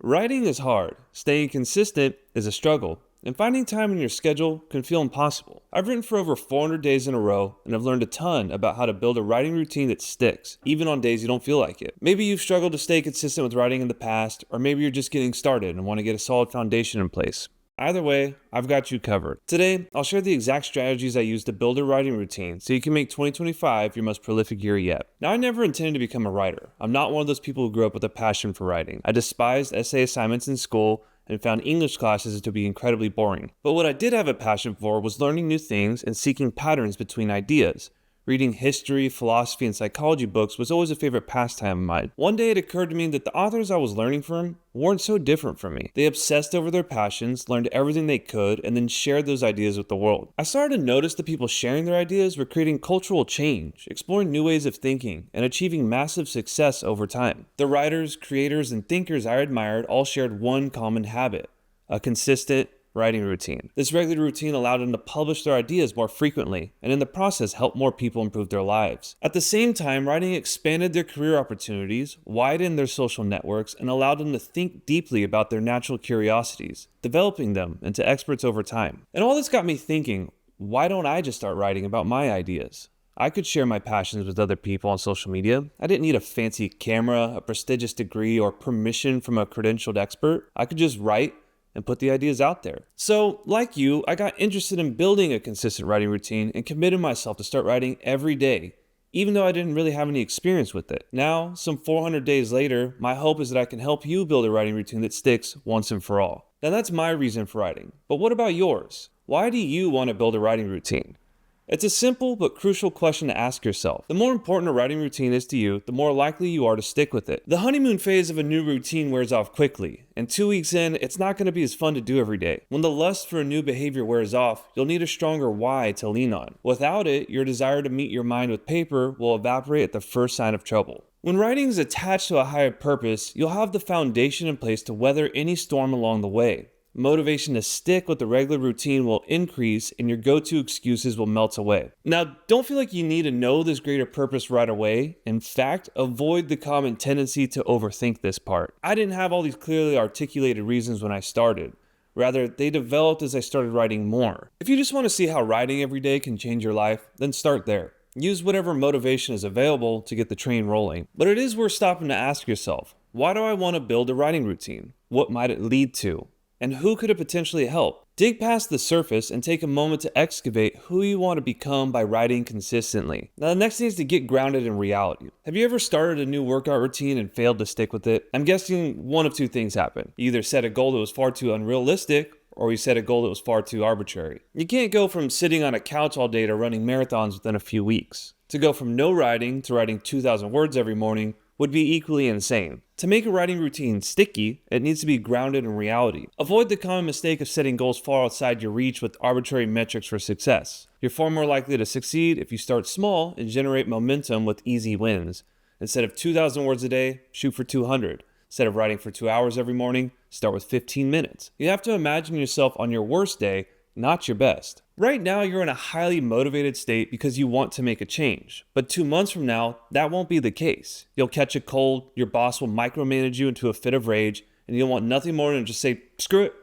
Writing is hard, staying consistent is a struggle, and finding time in your schedule can feel impossible. I've written for over 400 days in a row, and I've learned a ton about how to build a writing routine that sticks, even on days you don't feel like it. Maybe you've struggled to stay consistent with writing in the past, or maybe you're just getting started and want to get a solid foundation in place. Either way, I've got you covered. Today, I'll share the exact strategies I use to build a writing routine so you can make 2025 your most prolific year yet. Now, I never intended to become a writer. I'm not one of those people who grew up with a passion for writing. I despised essay assignments in school and found English classes to be incredibly boring. But what I did have a passion for was learning new things and seeking patterns between ideas. Reading history, philosophy, and psychology books was always a favorite pastime of mine. One day it occurred to me that the authors I was learning from weren't so different from me. They obsessed over their passions, learned everything they could, and then shared those ideas with the world. I started to notice the people sharing their ideas were creating cultural change, exploring new ways of thinking, and achieving massive success over time. The writers, creators, and thinkers I admired all shared one common habit: a consistent writing routine. This regular routine allowed them to publish their ideas more frequently, and in the process help more people improve their lives. At the same time, writing expanded their career opportunities, widened their social networks, and allowed them to think deeply about their natural curiosities, developing them into experts over time. And all this got me thinking, why don't I just start writing about my ideas? I could share my passions with other people on social media. I didn't need a fancy camera, a prestigious degree, or permission from a credentialed expert. I could just write and put the ideas out there. So, like you, I got interested in building a consistent writing routine and committed myself to start writing every day, even though I didn't really have any experience with it. Now, some 400 days later, my hope is that I can help you build a writing routine that sticks once and for all. Now, that's my reason for writing. But what about yours? Why do you want to build a writing routine? It's a simple but crucial question to ask yourself. The more important a writing routine is to you, the more likely you are to stick with it. The honeymoon phase of a new routine wears off quickly, and 2 weeks in, it's not going to be as fun to do every day. When the lust for a new behavior wears off, you'll need a stronger why to lean on. Without it, your desire to meet your mind with paper will evaporate at the first sign of trouble. When writing is attached to a higher purpose, you'll have the foundation in place to weather any storm along the way. Motivation to stick with the regular routine will increase and your go-to excuses will melt away. Now, don't feel like you need to know this greater purpose right away. In fact, avoid the common tendency to overthink this part. I didn't have all these clearly articulated reasons when I started. Rather, they developed as I started writing more. If you just want to see how writing every day can change your life, then start there. Use whatever motivation is available to get the train rolling. But it is worth stopping to ask yourself, why do I want to build a writing routine? What might it lead to? And who could it potentially help? Dig past the surface and take a moment to excavate who you want to become by writing consistently. Now, the next thing is to get grounded in reality. Have you ever started a new workout routine and failed to stick with it? I'm guessing one of two things happened. You either set a goal that was far too unrealistic, or you set a goal that was far too arbitrary. You can't go from sitting on a couch all day to running marathons within a few weeks. To go from no writing to writing 2,000 words every morning would be equally insane. To make a writing routine sticky, it needs to be grounded in reality. Avoid the common mistake of setting goals far outside your reach with arbitrary metrics for success. You're far more likely to succeed if you start small and generate momentum with easy wins. Instead of 2,000 words a day, shoot for 200. Instead of writing for 2 hours every morning, start with 15 minutes. You have to imagine yourself on your worst day, not your best. Right now, you're in a highly motivated state because you want to make a change. But 2 months from now, that won't be the case. You'll catch a cold, your boss will micromanage you into a fit of rage, and you'll want nothing more than to just say, screw it,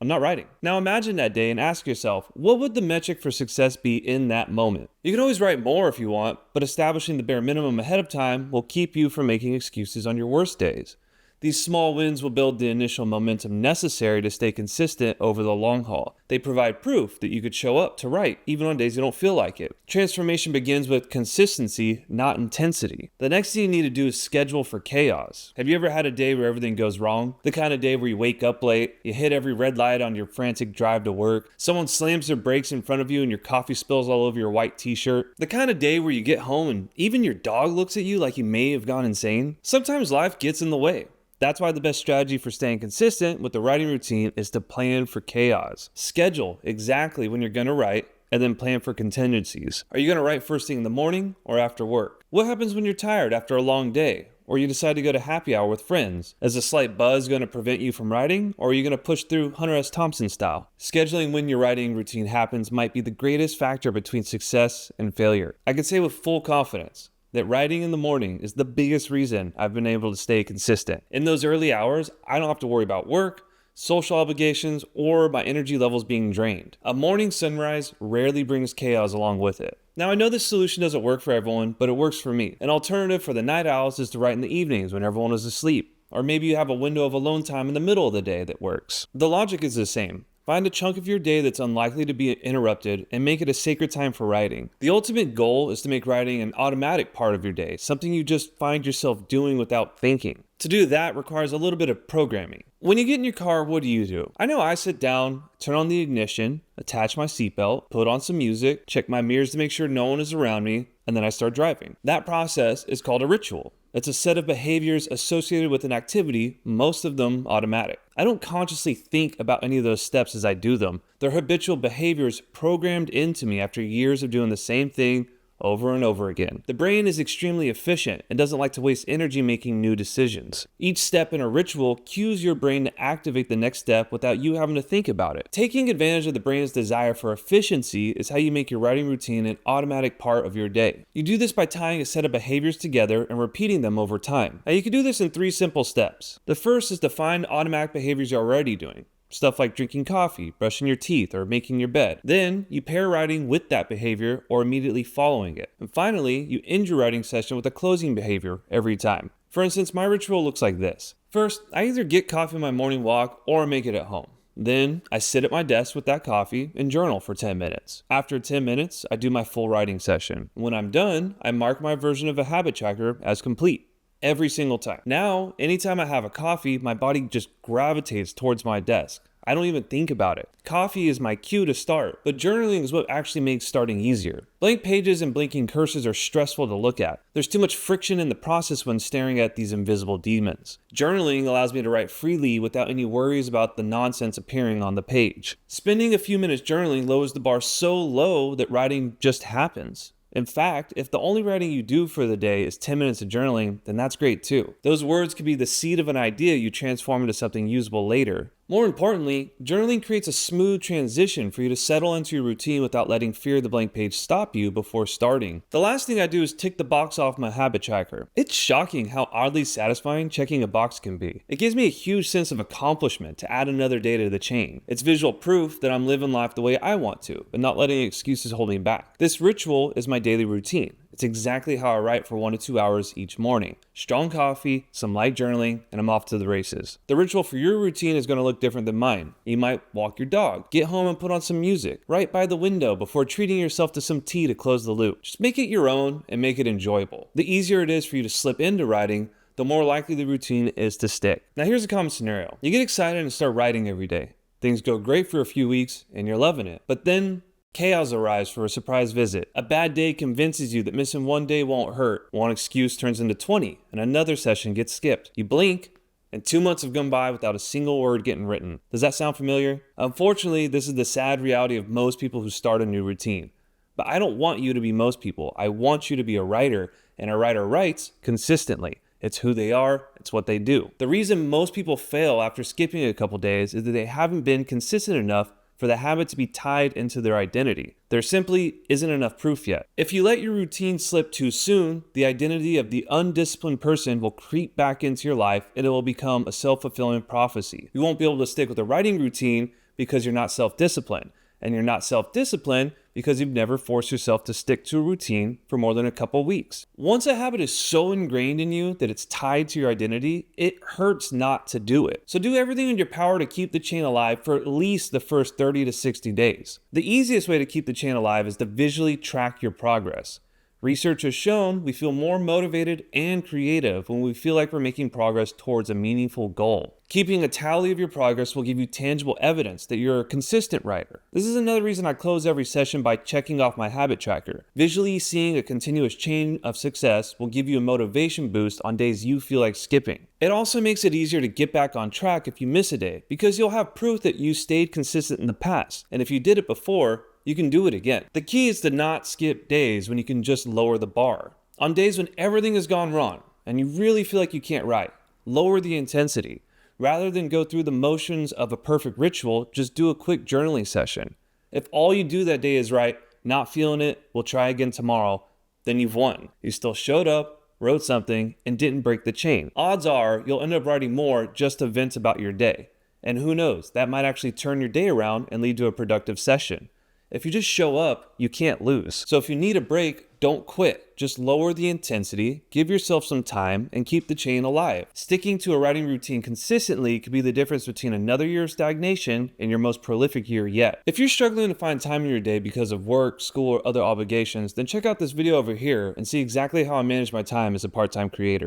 I'm not writing. Now imagine that day and ask yourself, what would the metric for success be in that moment? You can always write more if you want, but establishing the bare minimum ahead of time will keep you from making excuses on your worst days. These small wins will build the initial momentum necessary to stay consistent over the long haul. They provide proof that you could show up to write even on days you don't feel like it. Transformation begins with consistency, not intensity. The next thing you need to do is schedule for chaos. Have you ever had a day where everything goes wrong? The kind of day where you wake up late, you hit every red light on your frantic drive to work, someone slams their brakes in front of you and your coffee spills all over your white t-shirt. The kind of day where you get home and even your dog looks at you like you may have gone insane. Sometimes life gets in the way. That's why the best strategy for staying consistent with the writing routine is to plan for chaos. Schedule exactly when you're going to write and then plan for contingencies. Are you going to write first thing in the morning or after work? What happens when you're tired after a long day? Or you decide to go to happy hour with friends? Is a slight buzz going to prevent you from writing? Or are you going to push through Hunter S. Thompson style? Scheduling when your writing routine happens might be the greatest factor between success and failure. I can say with full confidence that writing in the morning is the biggest reason I've been able to stay consistent. In those early hours, I don't have to worry about work, social obligations, or my energy levels being drained. A morning sunrise rarely brings chaos along with it. Now, I know this solution doesn't work for everyone, but it works for me. An alternative for the night owls is to write in the evenings when everyone is asleep, or maybe you have a window of alone time in the middle of the day that works. The logic is the same. Find a chunk of your day that's unlikely to be interrupted and make it a sacred time for writing. The ultimate goal is to make writing an automatic part of your day, something you just find yourself doing without thinking. To do that requires a little bit of programming. When you get in your car, what do? I know I sit down, turn on the ignition, attach my seatbelt, put on some music, check my mirrors to make sure no one is around me, and then I start driving. That process is called a ritual. It's a set of behaviors associated with an activity, most of them automatic. I don't consciously think about any of those steps as I do them. They're habitual behaviors programmed into me after years of doing the same thing over and over again. The brain is extremely efficient and doesn't like to waste energy making new decisions. Each step in a ritual cues your brain to activate the next step without you having to think about it. Taking advantage of the brain's desire for efficiency is how you make your writing routine an automatic part of your day. You do this by tying a set of behaviors together and repeating them over time. Now, you can do this in 3 simple steps. The first is to find automatic behaviors you're already doing. Stuff like drinking coffee, brushing your teeth, or making your bed. Then, you pair writing with that behavior or immediately following it. And finally, you end your writing session with a closing behavior every time. For instance, my ritual looks like this. First, I either get coffee on my morning walk or make it at home. Then, I sit at my desk with that coffee and journal for 10 minutes. After 10 minutes, I do my full writing session. When I'm done, I mark my version of a habit tracker as complete. Every single time. Now, anytime I have a coffee, my body just gravitates towards my desk. I don't even think about it. Coffee is my cue to start, but journaling is what actually makes starting easier. Blank pages and blinking cursors are stressful to look at. There's too much friction in the process when staring at these invisible demons. Journaling allows me to write freely without any worries about the nonsense appearing on the page. Spending a few minutes journaling lowers the bar so low that writing just happens. In fact, if the only writing you do for the day is 10 minutes of journaling, then that's great too. Those words could be the seed of an idea you transform into something usable later. More importantly, journaling creates a smooth transition for you to settle into your routine without letting fear of the blank page stop you before starting. The last thing I do is tick the box off my habit tracker. It's shocking how oddly satisfying checking a box can be. It gives me a huge sense of accomplishment to add another day to the chain. It's visual proof that I'm living life the way I want to, and not letting excuses hold me back. This ritual is my daily routine. It's exactly how I write for 1 to 2 hours each morning. Strong coffee, some light journaling, and I'm off to the races. The ritual for your routine is going to look different than mine. You might walk your dog, get home and put on some music, write by the window before treating yourself to some tea to close the loop. Just make it your own and make it enjoyable. The easier it is for you to slip into writing, the more likely the routine is to stick. Now here's a common scenario. You get excited and start writing every day. Things go great for a few weeks and you're loving it. But then chaos arrives for a surprise visit. A bad day convinces you that missing 1 day won't hurt. One excuse turns into 20, and another session gets skipped. You blink, and 2 months have gone by without a single word getting written. Does that sound familiar? Unfortunately, this is the sad reality of most people who start a new routine. But I don't want you to be most people. I want you to be a writer, and a writer writes consistently. It's who they are, it's what they do. The reason most people fail after skipping a couple days is that they haven't been consistent enough for the habit to be tied into their identity. There simply isn't enough proof yet. If you let your routine slip too soon, the identity of the undisciplined person will creep back into your life and it will become a self-fulfilling prophecy. You won't be able to stick with a writing routine because you're not self-disciplined. And you're not self-disciplined because you've never forced yourself to stick to a routine for more than a couple weeks. Once a habit is so ingrained in you that it's tied to your identity, it hurts not to do it. So do everything in your power to keep the chain alive for at least the first 30 to 60 days. The easiest way to keep the chain alive is to visually track your progress. Research has shown we feel more motivated and creative when we feel like we're making progress towards a meaningful goal. Keeping a tally of your progress will give you tangible evidence that you're a consistent writer. This is another reason I close every session by checking off my habit tracker. Visually seeing a continuous chain of success will give you a motivation boost on days you feel like skipping. It also makes it easier to get back on track if you miss a day, because you'll have proof that you stayed consistent in the past, and if you did it before, you can do it again. The key is to not skip days when you can just lower the bar. On days when everything has gone wrong and you really feel like you can't write, lower the intensity. Rather than go through the motions of a perfect ritual, just do a quick journaling session. If all you do that day is write, not feeling it, we'll try again tomorrow, then you've won. You still showed up, wrote something, and didn't break the chain. Odds are you'll end up writing more just to vent about your day. And who knows, that might actually turn your day around and lead to a productive session. If you just show up, you can't lose. So if you need a break, don't quit. Just lower the intensity, give yourself some time, and keep the chain alive. Sticking to a writing routine consistently could be the difference between another year of stagnation and your most prolific year yet. If you're struggling to find time in your day because of work, school, or other obligations, then check out this video over here and see exactly how I manage my time as a part-time creator.